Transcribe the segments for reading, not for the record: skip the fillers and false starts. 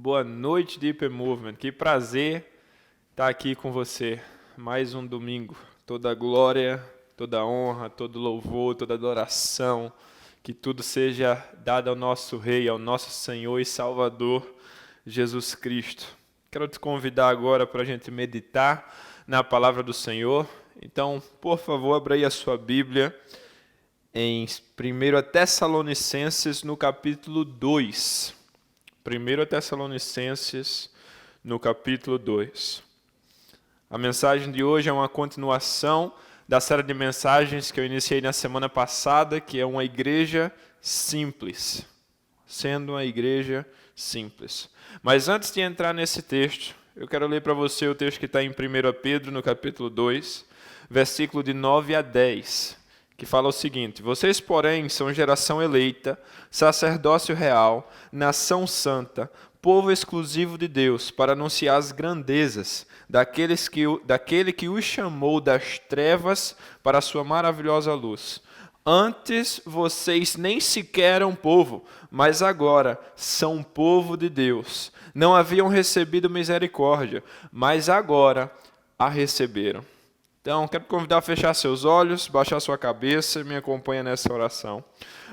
Boa noite, Deep Movement. Que prazer estar aqui com você. Mais um domingo. Toda glória, toda honra, todo louvor, toda adoração. Que tudo seja dado ao nosso Rei, ao nosso Senhor e Salvador, Jesus Cristo. Quero te convidar agora para a gente meditar na palavra do Senhor. Então, por favor, abra aí a sua Bíblia em 1 Tessalonicenses, no capítulo 2. 1 Tessalonicenses, no capítulo 2. A mensagem de hoje é uma continuação da série de mensagens que eu iniciei na semana passada, que é uma igreja simples. Sendo uma igreja simples. Mas antes de entrar nesse texto, eu quero ler para você o texto que está em 1 Pedro, no capítulo 2, versículo de 9 a 10. Que fala o seguinte: Vocês, porém, são geração eleita, sacerdócio real, nação santa, povo exclusivo de Deus, para anunciar as grandezas daquele que os chamou das trevas para a sua maravilhosa luz. Antes vocês nem sequer eram povo, mas agora são povo de Deus. Não haviam recebido misericórdia, mas agora a receberam. Então, quero te convidar a fechar seus olhos, baixar sua cabeça e me acompanha nessa oração.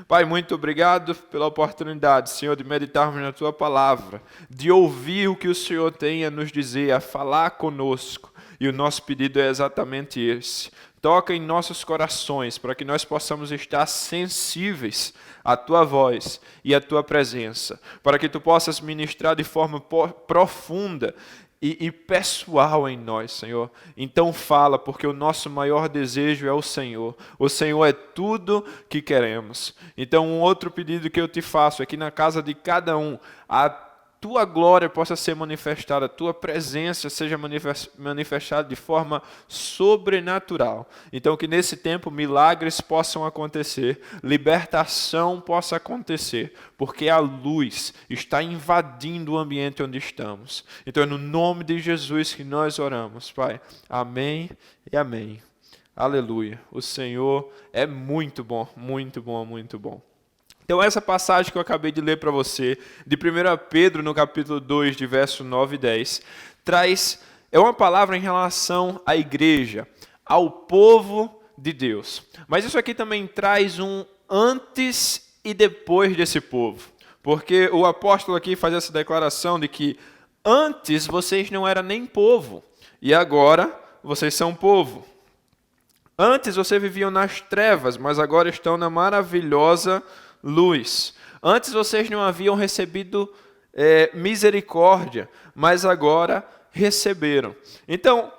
Pai, muito obrigado pela oportunidade, Senhor, de meditarmos na Tua palavra, de ouvir o que o Senhor tem a nos dizer, a falar conosco. E o nosso pedido é exatamente esse. Toca em nossos corações, para que nós possamos estar sensíveis à Tua voz e à Tua presença, para que Tu possas ministrar de forma profunda e pessoal em nós, Senhor. Então fala, porque o nosso maior desejo é o Senhor. O Senhor é tudo que queremos. Então um outro pedido que eu te faço é que na casa de cada um, a Tua glória possa ser manifestada, a Tua presença seja manifestada de forma sobrenatural. Então que nesse tempo milagres possam acontecer, libertação possa acontecer, porque a luz está invadindo o ambiente onde estamos. Então é no nome de Jesus que nós oramos, Pai. Amém e amém. Aleluia. O Senhor é muito bom, muito bom, muito bom. Então essa passagem que eu acabei de ler para você, de 1 Pedro, no capítulo 2, de verso 9 e 10, é uma palavra em relação à igreja, ao povo de Deus. Mas isso aqui também traz um antes e depois desse povo. Porque o apóstolo aqui faz essa declaração de que antes vocês não eram nem povo, e agora vocês são povo. Antes vocês viviam nas trevas, mas agora estão na maravilhosa luz. Antes vocês não haviam recebido misericórdia, mas agora receberam. Então,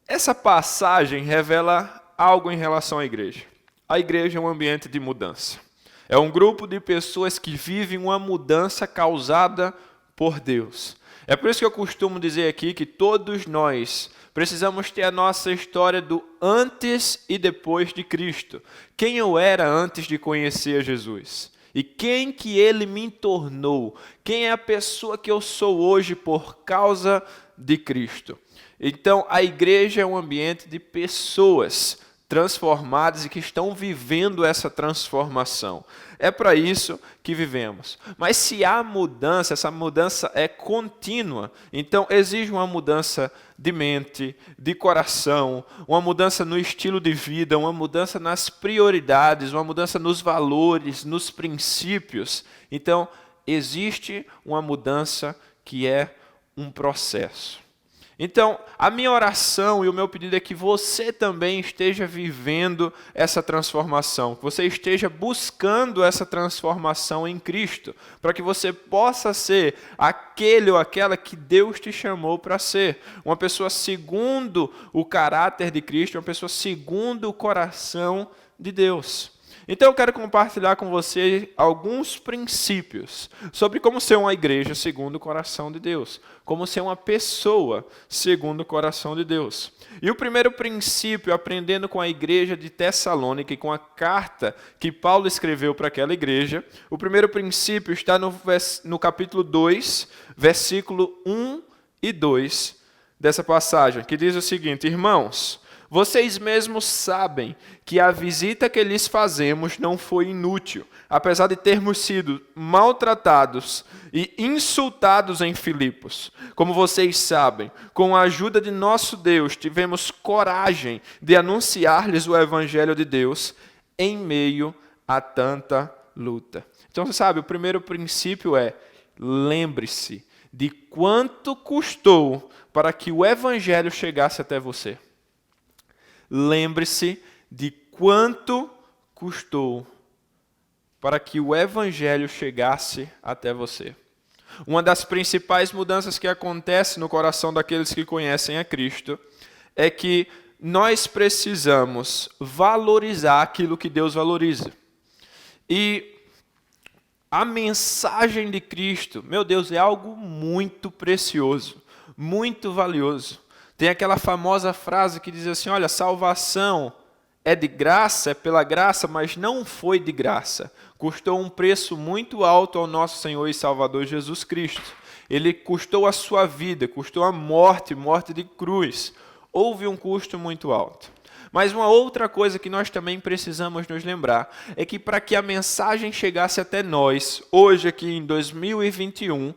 essa passagem revela algo em relação à igreja. A igreja é um ambiente de mudança. É um grupo de pessoas que vivem uma mudança causada por Deus. É por isso que eu costumo dizer aqui que todos nós precisamos ter a nossa história do antes e depois de Cristo. Quem eu era antes de conhecer Jesus? E quem que Ele me tornou? Quem é a pessoa que eu sou hoje por causa de Cristo? Então, a igreja é um ambiente de pessoas transformadas e que estão vivendo essa transformação. É para isso que vivemos. Mas se há mudança, essa mudança é contínua. Então exige uma mudança de mente, de coração, uma mudança no estilo de vida, uma mudança nas prioridades, uma mudança nos valores, nos princípios. Então existe uma mudança que é um processo. Então, a minha oração e o meu pedido é que você também esteja vivendo essa transformação, que você esteja buscando essa transformação em Cristo, para que você possa ser aquele ou aquela que Deus te chamou para ser, uma pessoa segundo o caráter de Cristo, uma pessoa segundo o coração de Deus. Então eu quero compartilhar com você alguns princípios sobre como ser uma igreja segundo o coração de Deus, como ser uma pessoa segundo o coração de Deus. E o primeiro princípio, aprendendo com a igreja de Tessalônica e com a carta que Paulo escreveu para aquela igreja, o primeiro princípio está no capítulo 2, versículo 1 e 2 dessa passagem, que diz o seguinte: Irmãos, Vocês mesmos sabem que a visita que lhes fazemos não foi inútil, apesar de termos sido maltratados e insultados em Filipos. Como vocês sabem, com a ajuda de nosso Deus, tivemos coragem de anunciar-lhes o Evangelho de Deus em meio a tanta luta. Então, você sabe, o primeiro princípio é: lembre-se de quanto custou para que o Evangelho chegasse até você. Lembre-se de quanto custou para que o Evangelho chegasse até você. Uma das principais mudanças que acontece no coração daqueles que conhecem a Cristo é que nós precisamos valorizar aquilo que Deus valoriza. E a mensagem de Cristo, meu Deus, é algo muito precioso, muito valioso. Tem aquela famosa frase que diz assim: olha, salvação é de graça, é pela graça, mas não foi de graça. Custou um preço muito alto ao nosso Senhor e Salvador Jesus Cristo. Ele custou a sua vida, custou a morte de cruz. Houve um custo muito alto. Mas uma outra coisa que nós também precisamos nos lembrar é que para que a mensagem chegasse até nós, hoje aqui em 2021,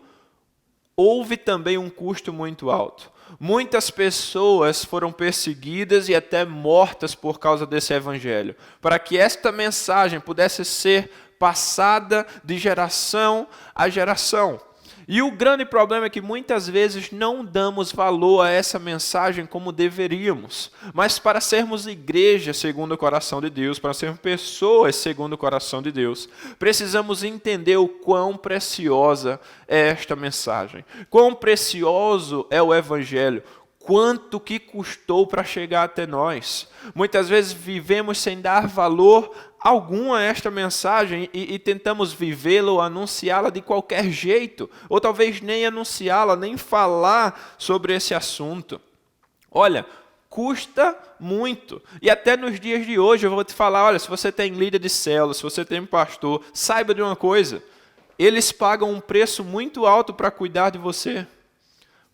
houve também um custo muito alto. Muitas pessoas foram perseguidas e até mortas por causa desse evangelho. Para que esta mensagem pudesse ser passada de geração a geração. E o grande problema é que muitas vezes não damos valor a essa mensagem como deveríamos. Mas para sermos igreja segundo o coração de Deus, para sermos pessoas segundo o coração de Deus, precisamos entender o quão preciosa é esta mensagem. Quão precioso é o Evangelho. Quanto que custou para chegar até nós. Muitas vezes vivemos sem dar valor algum a esta mensagem e tentamos vivê-la ou anunciá-la de qualquer jeito, ou talvez nem anunciá-la, nem falar sobre esse assunto. Olha, custa muito. E até nos dias de hoje eu vou te falar, olha, se você tem líder de célula, se você tem pastor, saiba de uma coisa, eles pagam um preço muito alto para cuidar de você.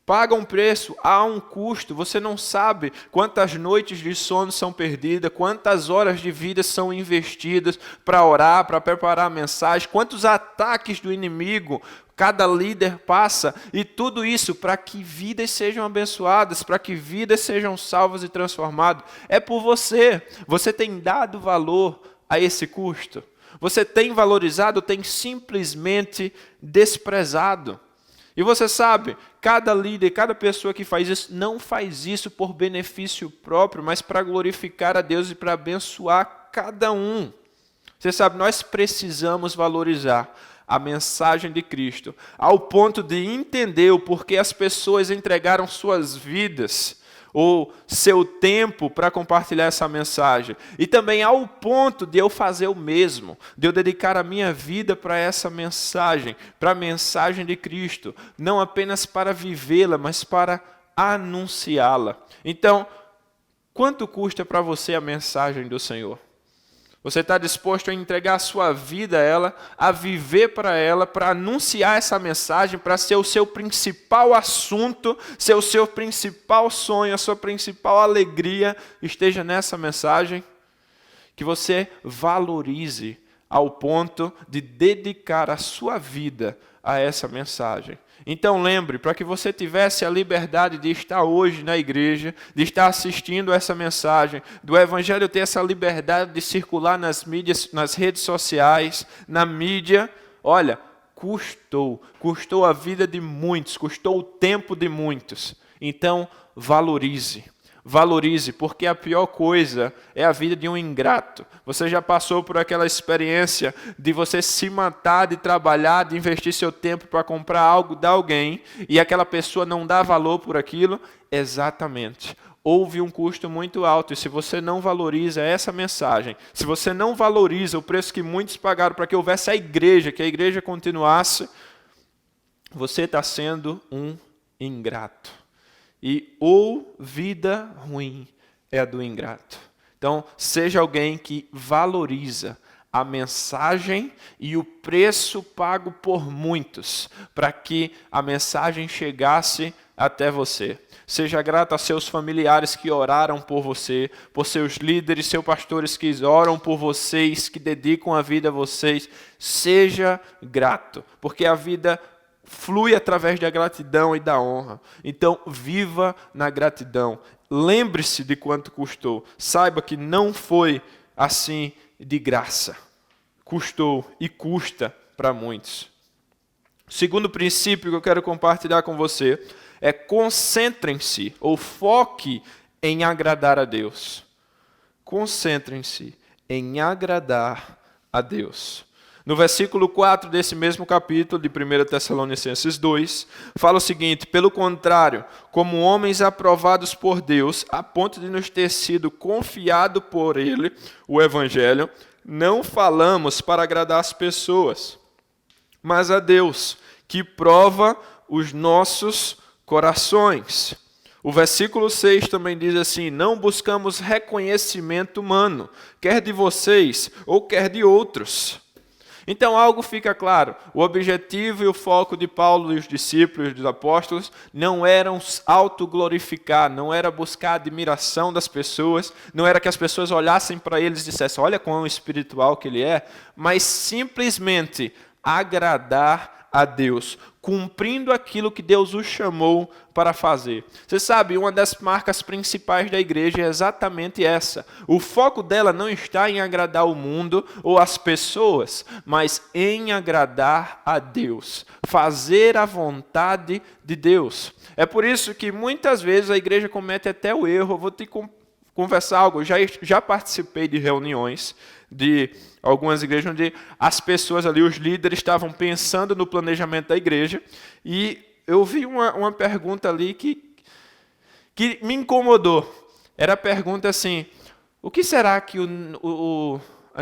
Pagam um preço, há um custo, você não sabe quantas noites de sono são perdidas, quantas horas de vida são investidas para orar, para preparar a mensagem, quantos ataques do inimigo cada líder passa, e tudo isso para que vidas sejam abençoadas, para que vidas sejam salvas e transformadas. É por você. Você tem dado valor a esse custo? Você tem valorizado ou tem simplesmente desprezado? E você sabe, cada líder, cada pessoa que faz isso, não faz isso por benefício próprio, mas para glorificar a Deus e para abençoar cada um. Você sabe, nós precisamos valorizar a mensagem de Cristo, ao ponto de entender o porquê as pessoas entregaram suas vidas, ou seu tempo para compartilhar essa mensagem. E também ao ponto de eu fazer o mesmo, de eu dedicar a minha vida para essa mensagem, para a mensagem de Cristo, não apenas para vivê-la, mas para anunciá-la. Então, quanto custa para você a mensagem do Senhor? Você está disposto a entregar a sua vida a ela, a viver para ela, para anunciar essa mensagem, para ser o seu principal assunto, ser o seu principal sonho, a sua principal alegria esteja nessa mensagem? Que você valorize ao ponto de dedicar a sua vida a essa mensagem. Então lembre, para que você tivesse a liberdade de estar hoje na igreja, de estar assistindo essa mensagem, do Evangelho ter essa liberdade de circular nas mídias, nas redes sociais, na mídia, olha, custou a vida de muitos, custou o tempo de muitos. Então valorize. Valorize, porque a pior coisa é a vida de um ingrato. Você já passou por aquela experiência de você se matar, de trabalhar, de investir seu tempo para comprar algo de alguém e aquela pessoa não dá valor por aquilo? Exatamente. Houve um custo muito alto e se você não valoriza essa mensagem, se você não valoriza o preço que muitos pagaram para que houvesse a igreja, que a igreja continuasse, você está sendo um ingrato. E ou vida ruim é a do ingrato. Então, seja alguém que valoriza a mensagem e o preço pago por muitos para que a mensagem chegasse até você. Seja grato a seus familiares que oraram por você, por seus líderes, seus pastores que oram por vocês, que dedicam a vida a vocês. Seja grato, porque a vida flui através da gratidão e da honra. Então, viva na gratidão. Lembre-se de quanto custou. Saiba que não foi assim de graça. Custou e custa para muitos. O segundo princípio que eu quero compartilhar com você é concentrem-se ou foque em agradar a Deus. Concentrem-se em agradar a Deus. No versículo 4 desse mesmo capítulo de 1 Tessalonicenses 2, fala o seguinte: pelo contrário, como homens aprovados por Deus, a ponto de nos ter sido confiado por Ele, o Evangelho, não falamos para agradar as pessoas, mas a Deus, que prova os nossos corações. O versículo 6 também diz assim: não buscamos reconhecimento humano, quer de vocês ou quer de outros. Então algo fica claro, o objetivo e o foco de Paulo e os discípulos dos apóstolos não eram autoglorificar, não era buscar a admiração das pessoas, não era que as pessoas olhassem para eles e dissessem, olha quão espiritual que ele é, mas simplesmente agradar a Deus, cumprindo aquilo que Deus os chamou para fazer. Você sabe, uma das marcas principais da igreja é exatamente essa. O foco dela não está em agradar o mundo ou as pessoas, mas em agradar a Deus, fazer a vontade de Deus. É por isso que muitas vezes a igreja comete até o erro. Eu vou te confessar algo, já participei de reuniões de algumas igrejas onde as pessoas ali, os líderes, estavam pensando no planejamento da igreja e eu vi uma pergunta ali que me incomodou. Era a pergunta assim, o que será que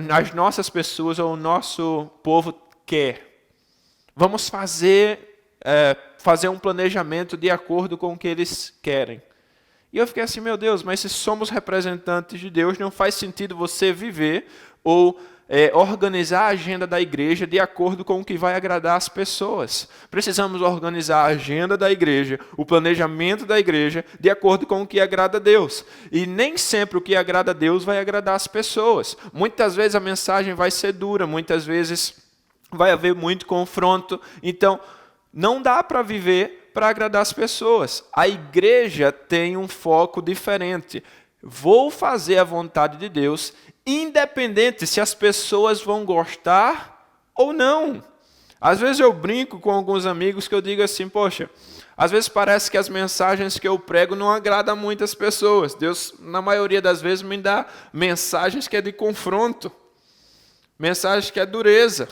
as nossas pessoas ou o nosso povo quer? Vamos fazer um planejamento de acordo com o que eles querem. E eu fiquei assim, meu Deus, mas se somos representantes de Deus, não faz sentido você viver ou organizar a agenda da igreja de acordo com o que vai agradar as pessoas. Precisamos organizar a agenda da igreja, o planejamento da igreja, de acordo com o que agrada a Deus. E nem sempre o que agrada a Deus vai agradar as pessoas. Muitas vezes a mensagem vai ser dura, muitas vezes vai haver muito confronto. Então, não dá para viver para agradar as pessoas. A igreja tem um foco diferente. Vou fazer a vontade de Deus, independente se as pessoas vão gostar ou não. Às vezes eu brinco com alguns amigos que eu digo assim, poxa, às vezes parece que as mensagens que eu prego não agradam muitas pessoas. Deus, na maioria das vezes, me dá mensagens que é de confronto, mensagens que é dureza.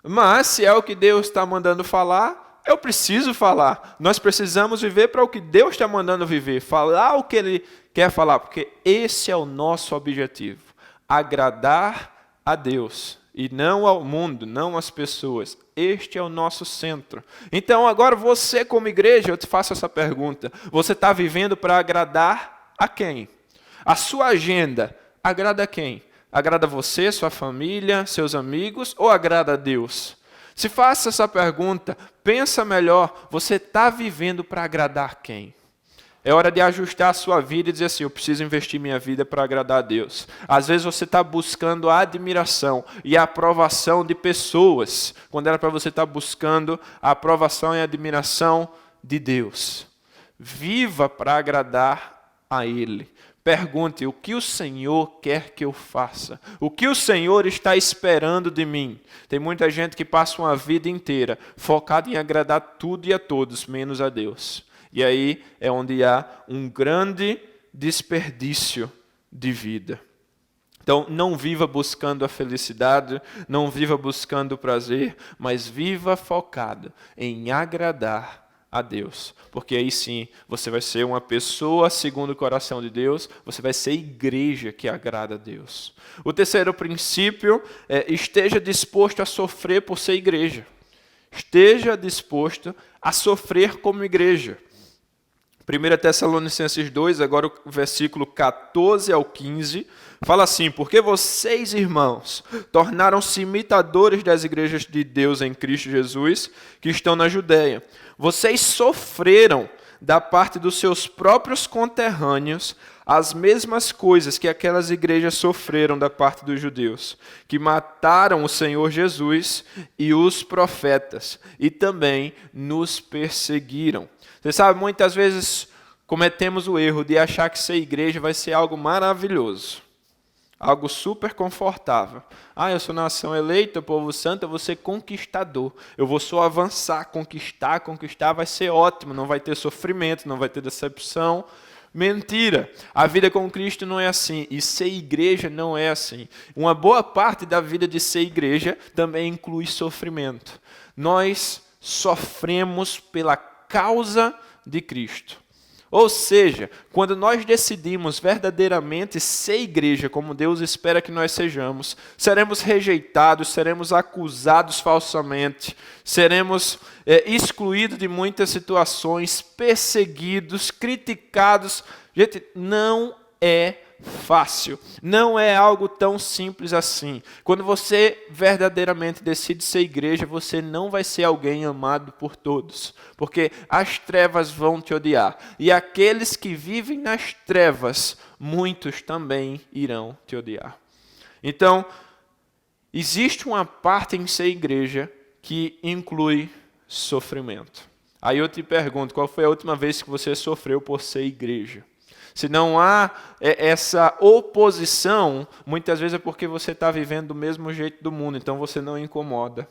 Mas se é o que Deus está mandando falar, eu preciso falar. Nós precisamos viver para o que Deus está mandando viver. Falar o que Ele quer falar, porque esse é o nosso objetivo. Agradar a Deus e não ao mundo, não às pessoas. Este é o nosso centro. Então agora você como igreja, eu te faço essa pergunta. Você está vivendo para agradar a quem? A sua agenda agrada a quem? Agrada você, sua família, seus amigos ou agrada a Deus? Se faça essa pergunta, pensa melhor, você está vivendo para agradar quem? É hora de ajustar a sua vida e dizer assim, eu preciso investir minha vida para agradar a Deus. Às vezes você está buscando a admiração e a aprovação de pessoas, quando era para você estar buscando a aprovação e a admiração de Deus. Viva para agradar a Ele. Pergunte, o que o Senhor quer que eu faça? O que o Senhor está esperando de mim? Tem muita gente que passa uma vida inteira focada em agradar tudo e a todos, menos a Deus. E aí é onde há um grande desperdício de vida. Então, não viva buscando a felicidade, não viva buscando o prazer, mas viva focado em agradar a Deus. Porque aí sim, você vai ser uma pessoa segundo o coração de Deus, você vai ser igreja que agrada a Deus. O terceiro princípio é esteja disposto a sofrer por ser igreja. Esteja disposto a sofrer como igreja. 1 Tessalonicenses 2, agora o versículo 14 ao 15, fala assim: porque vocês, irmãos, tornaram-se imitadores das igrejas de Deus em Cristo Jesus, que estão na Judéia. Vocês sofreram da parte dos seus próprios conterrâneos as mesmas coisas que aquelas igrejas sofreram da parte dos judeus, que mataram o Senhor Jesus e os profetas, e também nos perseguiram. Você sabe, muitas vezes cometemos o erro de achar que ser igreja vai ser algo maravilhoso, algo super confortável. Eu sou nação eleita, povo santo, eu vou ser conquistador. Eu vou só avançar, conquistar vai ser ótimo, não vai ter sofrimento, não vai ter decepção. Mentira! A vida com Cristo não é assim, e ser igreja não é assim. Uma boa parte da vida de ser igreja também inclui sofrimento. Nós sofremos pela causa de Cristo. Ou seja, quando nós decidimos verdadeiramente ser igreja como Deus espera que nós sejamos, seremos rejeitados, seremos acusados falsamente, seremos excluídos de muitas situações, perseguidos, criticados. Gente, não é fácil, não é algo tão simples assim. Quando você verdadeiramente decide ser igreja, você não vai ser alguém amado por todos, porque as trevas vão te odiar, e aqueles que vivem nas trevas, muitos também irão te odiar. Então, existe uma parte em ser igreja que inclui sofrimento. Aí eu te pergunto, qual foi a última vez que você sofreu por ser igreja? Se não há essa oposição, muitas vezes é porque você está vivendo do mesmo jeito do mundo, então você não incomoda.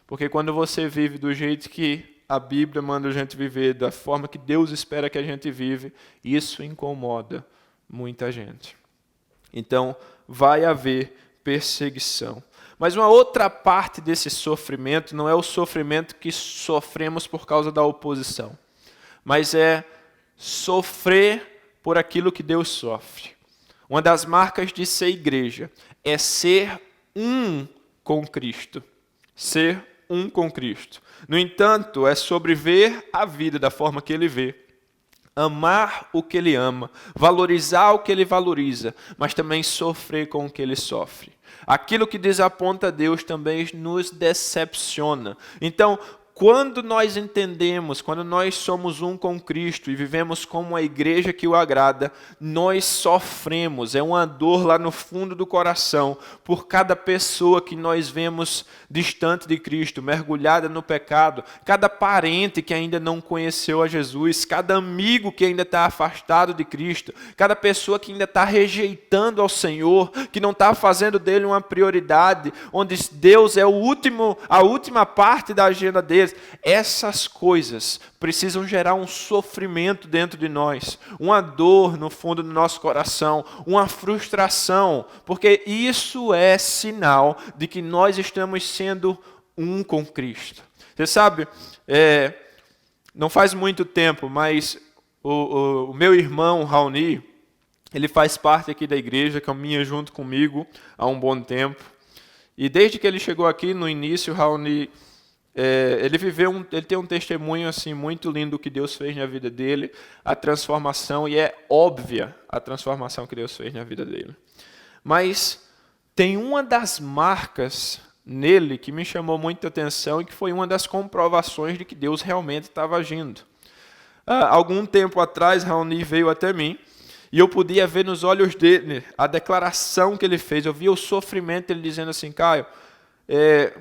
Porque quando você vive do jeito que a Bíblia manda a gente viver, da forma que Deus espera que a gente vive, isso incomoda muita gente. Então, vai haver perseguição. Mas uma outra parte desse sofrimento não é o sofrimento que sofremos por causa da oposição, mas é sofrer por aquilo que Deus sofre. Uma das marcas de ser igreja é ser um com Cristo. Ser um com Cristo. No entanto, é sobre ver a vida da forma que Ele vê, amar o que Ele ama, valorizar o que Ele valoriza, mas também sofrer com o que Ele sofre. Aquilo que desaponta a Deus também nos decepciona. Então, quando nós entendemos, quando nós somos um com Cristo e vivemos como a igreja que o agrada, nós sofremos, é uma dor lá no fundo do coração, por cada pessoa que nós vemos distante de Cristo, mergulhada no pecado, cada parente que ainda não conheceu a Jesus, cada amigo que ainda está afastado de Cristo, cada pessoa que ainda está rejeitando ao Senhor, que não está fazendo dele uma prioridade, onde Deus é a última parte da agenda deles. Essas coisas precisam gerar um sofrimento dentro de nós, uma dor no fundo do nosso coração, uma frustração, porque isso é sinal de que nós estamos sendo um com Cristo. Você sabe, não faz muito tempo, mas o meu irmão, Raoni, ele faz parte aqui da igreja, caminha junto comigo há um bom tempo. E desde que ele chegou aqui, no início, Raoni, ele tem um testemunho assim muito lindo do que Deus fez na vida dele, a transformação, e é óbvia a transformação que Deus fez na vida dele. Mas tem uma das marcas nele que me chamou muita atenção e que foi uma das comprovações de que Deus realmente estava agindo. Algum tempo atrás, Raoni veio até mim e eu podia ver nos olhos dele a declaração que ele fez. Eu via o sofrimento, ele dizendo assim: Caio, é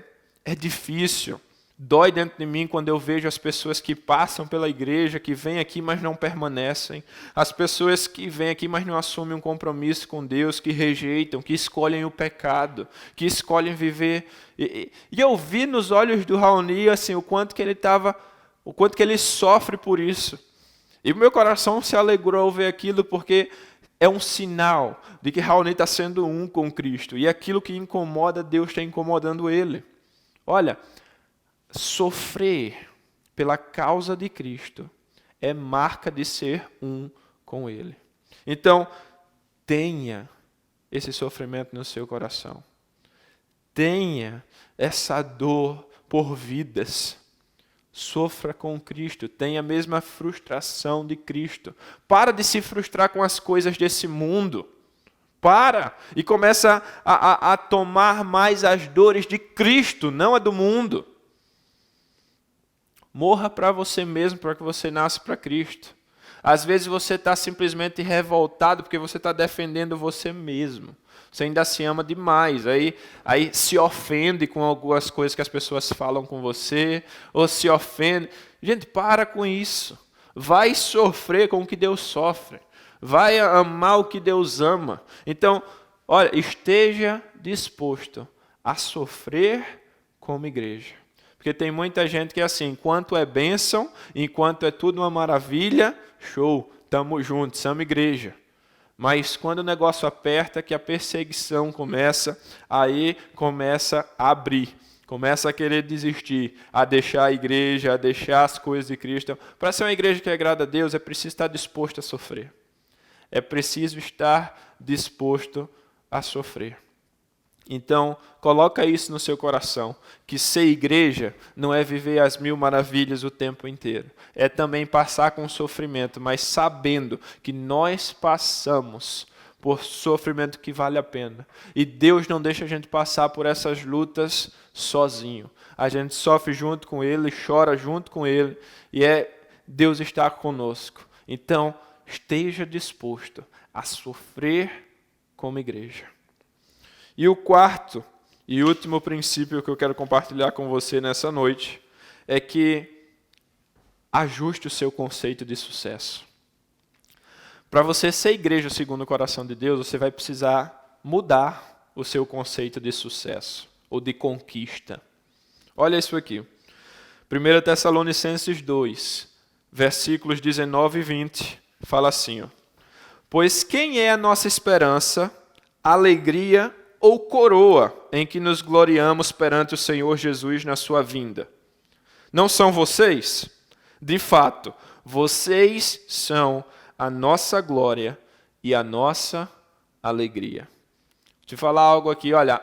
difícil. Dói dentro de mim quando eu vejo as pessoas que passam pela igreja, que vêm aqui, mas não permanecem. As pessoas que vêm aqui, mas não assumem um compromisso com Deus, que rejeitam, que escolhem o pecado, que escolhem viver. E eu vi nos olhos do Raoni assim, o quanto que ele sofre por isso. E o meu coração se alegrou ao ver aquilo, porque é um sinal de que Raoni está sendo um com Cristo. E aquilo que incomoda Deus está incomodando ele. Olha, sofrer pela causa de Cristo é marca de ser um com Ele. Então, tenha esse sofrimento no seu coração. Tenha essa dor por vidas. Sofra com Cristo, tenha a mesma frustração de Cristo. Para de se frustrar com as coisas desse mundo. Para e começa a tomar mais as dores de Cristo, não a do mundo. Morra para você mesmo, para que você nasça para Cristo. Às vezes você está simplesmente revoltado porque você está defendendo você mesmo. Você ainda se ama demais, aí se ofende com algumas coisas que as pessoas falam com você, ou se ofende. Gente, para com isso. Vai sofrer com o que Deus sofre. Vai amar o que Deus ama. Então, olha, esteja disposto a sofrer como igreja. Porque tem muita gente que é assim, enquanto é bênção, enquanto é tudo uma maravilha, show, estamos juntos, somos igreja. Mas quando o negócio aperta, que a perseguição começa, aí começa a abrir. Começa a querer desistir, a deixar a igreja, a deixar as coisas de Cristo. Para ser uma igreja que agrada a Deus, é preciso estar disposto a sofrer. É preciso estar disposto a sofrer. Então, coloca isso no seu coração, que ser igreja não é viver as mil maravilhas o tempo inteiro. É também passar com sofrimento, mas sabendo que nós passamos por sofrimento que vale a pena. E Deus não deixa a gente passar por essas lutas sozinho. A gente sofre junto com Ele, chora junto com Ele, e Deus está conosco. Então, esteja disposto a sofrer como igreja. E o quarto e último princípio que eu quero compartilhar com você nessa noite é que ajuste o seu conceito de sucesso. Para você ser igreja segundo o coração de Deus, você vai precisar mudar o seu conceito de sucesso ou de conquista. Olha isso aqui. 1 Tessalonicenses 2, versículos 19 e 20, fala assim, ó, pois quem é a nossa esperança, alegria ou coroa em que nos gloriamos perante o Senhor Jesus na sua vinda? Não são vocês? De fato, vocês são a nossa glória e a nossa alegria. Vou te falar algo aqui, olha,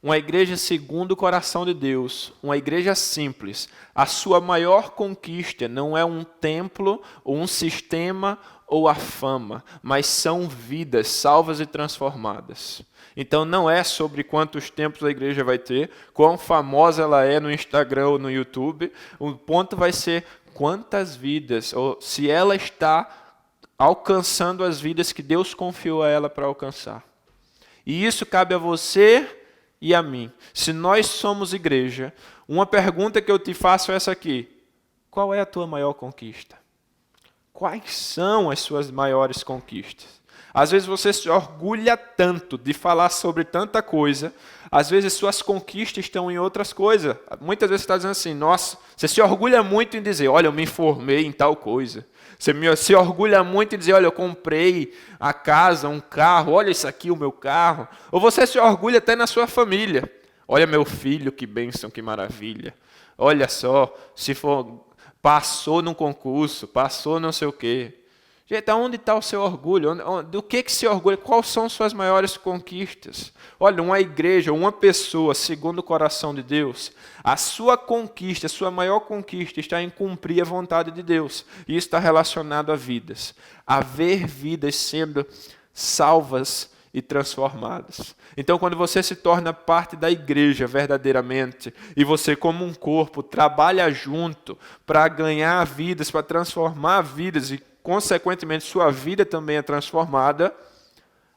uma igreja segundo o coração de Deus, uma igreja simples, a sua maior conquista não é um templo ou um sistema ou a fama, mas são vidas salvas e transformadas. Então não é sobre quantos templos a igreja vai ter, quão famosa ela é no Instagram ou no YouTube, o ponto vai ser quantas vidas, ou se ela está alcançando as vidas que Deus confiou a ela para alcançar. E isso cabe a você e a mim. Se nós somos igreja, uma pergunta que eu te faço é essa aqui: qual é a tua maior conquista? Quais são as suas maiores conquistas? Às vezes você se orgulha tanto de falar sobre tanta coisa, às vezes suas conquistas estão em outras coisas. Muitas vezes você está dizendo assim, nossa, você se orgulha muito em dizer, olha, eu me formei em tal coisa. Você se orgulha muito em dizer, olha, eu comprei a casa, um carro, olha isso aqui, o meu carro. Ou você se orgulha até na sua família. Olha meu filho, que bênção, que maravilha. Olha só, se for, passou num concurso, passou não sei o quê. Gente, aonde está o seu orgulho? Do que se orgulha? Quais são suas maiores conquistas? Olha, uma igreja, uma pessoa, segundo o coração de Deus, a sua conquista, a sua maior conquista está em cumprir a vontade de Deus. E isso está relacionado a vidas. A ver vidas sendo salvas e transformadas. Então, quando você se torna parte da igreja verdadeiramente, e você como um corpo trabalha junto para ganhar vidas, para transformar vidas e consequentemente sua vida também é transformada,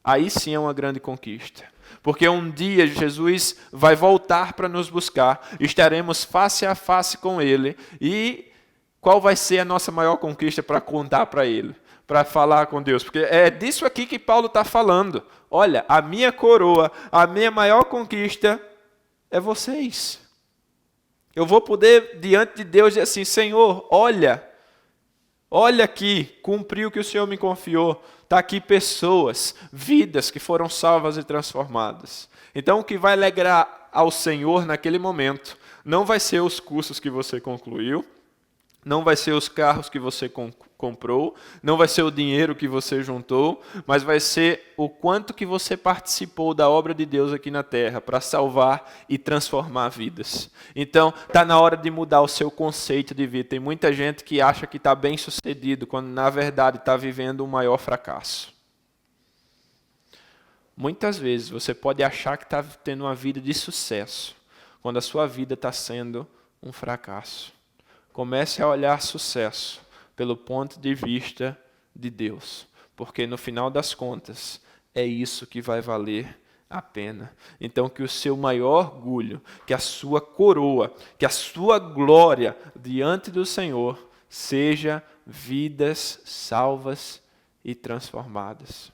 aí sim é uma grande conquista. Porque um dia Jesus vai voltar para nos buscar, estaremos face a face com Ele, e qual vai ser a nossa maior conquista para contar para Ele? Para falar com Deus? Porque é disso aqui que Paulo está falando. Olha, a minha coroa, a minha maior conquista é vocês. Eu vou poder diante de Deus dizer assim, Senhor, olha aqui, cumpri o que o Senhor me confiou. Está aqui pessoas, vidas que foram salvas e transformadas. Então, o que vai alegrar ao Senhor naquele momento não vai ser os cursos que você concluiu, Não vai ser os carros que você comprou, não vai ser o dinheiro que você juntou, mas vai ser o quanto que você participou da obra de Deus aqui na terra para salvar e transformar vidas. Então, está na hora de mudar o seu conceito de vida. Tem muita gente que acha que está bem sucedido, quando na verdade está vivendo um maior fracasso. Muitas vezes você pode achar que está tendo uma vida de sucesso, quando a sua vida está sendo um fracasso. Comece a olhar sucesso pelo ponto de vista de Deus, porque no final das contas é isso que vai valer a pena. Então que o seu maior orgulho, que a sua coroa, que a sua glória diante do Senhor seja vidas salvas e transformadas.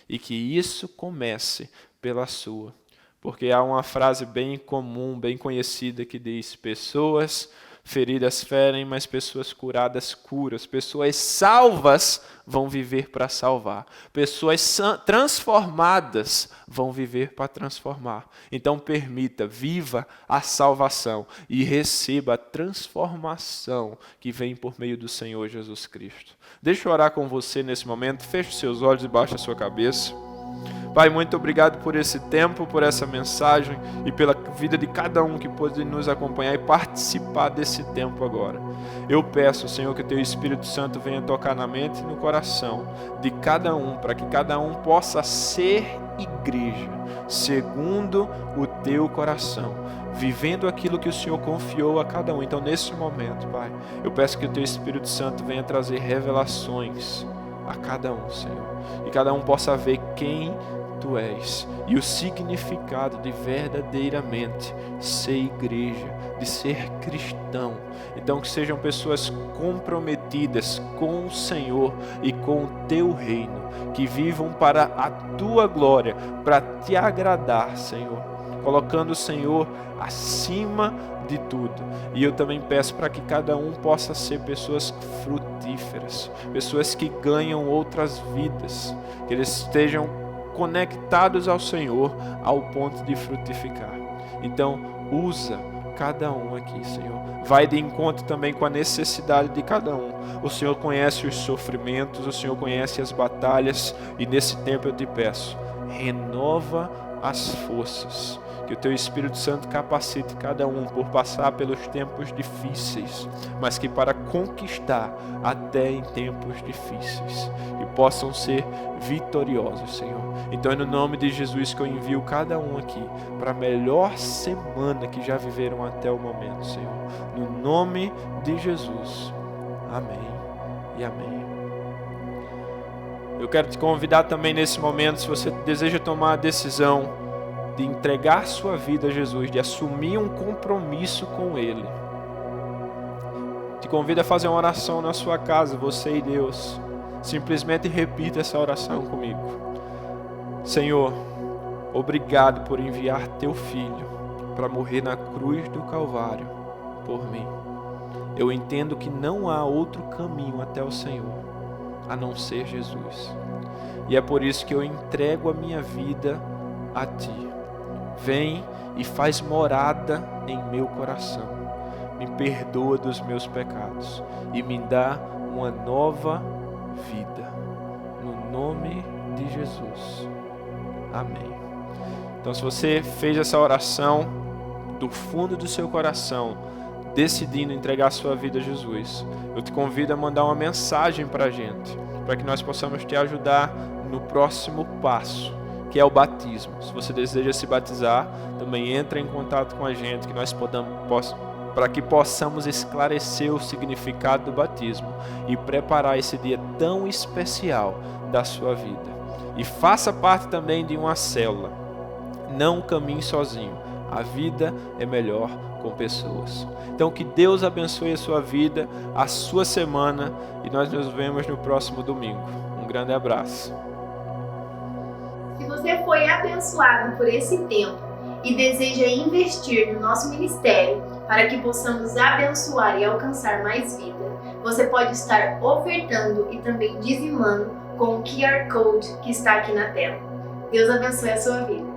E que isso comece pela sua. Porque há uma frase bem comum, bem conhecida que diz: pessoas feridas ferem, mas pessoas curadas curam. Pessoas salvas vão viver para salvar. Pessoas transformadas vão viver para transformar. Então permita, viva a salvação e receba a transformação que vem por meio do Senhor Jesus Cristo. Deixa eu orar com você nesse momento. Feche seus olhos e baixe a sua cabeça. Pai, muito obrigado por esse tempo, por essa mensagem e pela vida de cada um que pôde nos acompanhar e participar desse tempo agora. Eu peço, Senhor, que o Teu Espírito Santo venha tocar na mente e no coração de cada um, para que cada um possa ser igreja, segundo o Teu coração, vivendo aquilo que o Senhor confiou a cada um. Então, nesse momento, Pai, eu peço que o Teu Espírito Santo venha trazer revelações a cada um, Senhor, e cada um possa ver quem Tu és e o significado de verdadeiramente ser igreja, de ser cristão. Então que sejam pessoas comprometidas com o Senhor e com o Teu reino, que vivam para a Tua glória, para Te agradar, Senhor, colocando o Senhor acima de tudo. E eu também peço para que cada um possa ser pessoas frutíferas, pessoas que ganham outras vidas, que eles estejam conectados ao Senhor ao ponto de frutificar. Então, usa cada um aqui, Senhor. Vai de encontro também com a necessidade de cada um. O Senhor conhece os sofrimentos, o Senhor conhece as batalhas, e nesse tempo eu te peço, renova as forças. Que o Teu Espírito Santo capacite cada um por passar pelos tempos difíceis, mas que para conquistar até em tempos difíceis, que possam ser vitoriosos, Senhor. Então é no nome de Jesus que eu envio cada um aqui para a melhor semana que já viveram até o momento, Senhor. No nome de Jesus. Amém e amém. Eu quero te convidar também nesse momento, se você deseja tomar a decisão de entregar sua vida a Jesus, de assumir um compromisso com Ele. Te convido a fazer uma oração na sua casa, você e Deus. Simplesmente repita essa oração comigo. Senhor, obrigado por enviar Teu Filho para morrer na cruz do Calvário por mim. Eu entendo que não há outro caminho até o Senhor, a não ser Jesus. E é por isso que eu entrego a minha vida a Ti. Vem e faz morada em meu coração. Me perdoa dos meus pecados e me dá uma nova vida. No nome de Jesus. Amém. Então, se você fez essa oração do fundo do seu coração, decidindo entregar a sua vida a Jesus, eu te convido a mandar uma mensagem para a gente, para que nós possamos te ajudar no próximo passo, que é o batismo. Se você deseja se batizar, também entra em contato com a gente, que nós para que possamos esclarecer o significado do batismo e preparar esse dia tão especial da sua vida. E faça parte também de uma célula. Não caminhe sozinho. A vida é melhor com pessoas. Então que Deus abençoe a sua vida, a sua semana, e nós nos vemos no próximo domingo. Um grande abraço. Se você foi abençoado por esse tempo e deseja investir no nosso ministério para que possamos abençoar e alcançar mais vida, você pode estar ofertando e também dizimando com o QR Code que está aqui na tela. Deus abençoe a sua vida.